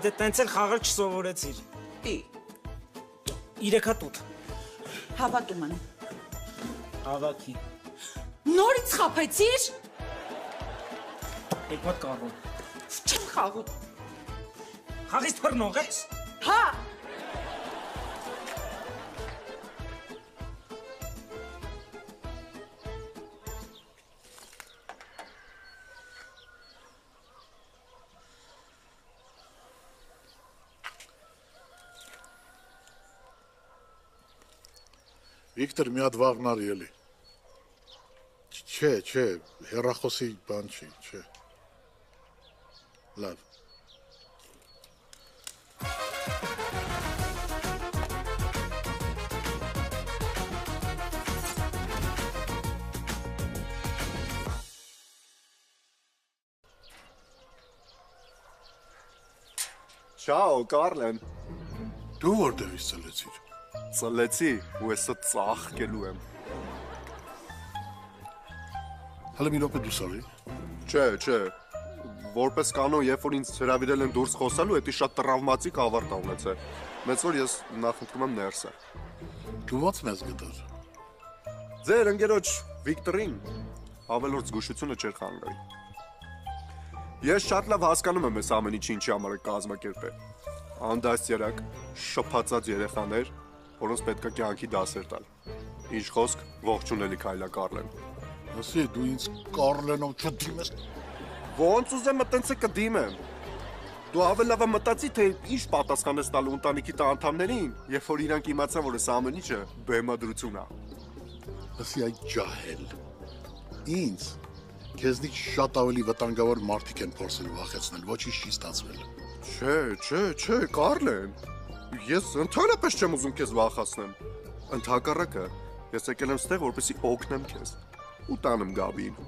Դե տենց էլ խաղալ չսովորեցիր։ Պի։ 3 հատուտ։ Հավատում եմ։ Հավաքի։ Նորից խափեցիր։ Եկ մոտ կարվում։ Չեմ խաղում։ Խաղից թռնող ես։ Հա։ Վիկտոր մի հատ վաղնար ելի։ Չէ, հեռախոսի բան չի, չէ։ Լավ։ Չաո, Կարլեն։ Դու որտեղից ծլեցիր։ Ծլեցի ու էսը ծաղկելու եմ։ Հələ մի րոպե դուրս արի։ Չէ, որպես կանոն, երբ որ ինձ հրավիրել են դուրս խոսալու, դա շատ տրավմատիկ ավարտ ա ունեցել։ Մեծ որ ես նախընտրում եմ ներսը։ Դու ո՞նց մեզ գտար։ Ձեր ընկերոջ Վիկտորին ավելորդ զգուշությունը չէր խանգարի։ Ես շատ լավ հասկանում եմ այս ամեն ինչի ինչի համար է կազմակերպել։ Անդաստիարակ, շփացած երեխաներ, որոնց պետք է կյանքի դասեր տալ։ Ինչ խոսք, ողջունելի Քայլա Կարլեն։ Ասի դու ինձ Կարլենով չդիմես։ Ոնց ուզեմ այտենց է կդիմեմ։ Դու ավելի լավ մտածի, թե ինչ պատասխանես տալու ընտանիքի տա անդամներին, երբ որ իրանք իմացան, որ այս ամեն ինչը բեմադրություն է։ Ասի այդ ջահել։ Ինձ քեզնից շատ ավելի վտանգավոր մարդիկ են փորձել վախեցնել, ոչինչ չի ստացվել։ Չէ, Կարլեն։ Ես ընդհանրապես չեմ ուզում քեզ վախացնեմ։ Ընդհակառակը, ես եկել եմ ստեղ, որպեսզի օգնեմ քեզ ու տանեմ Գաբին։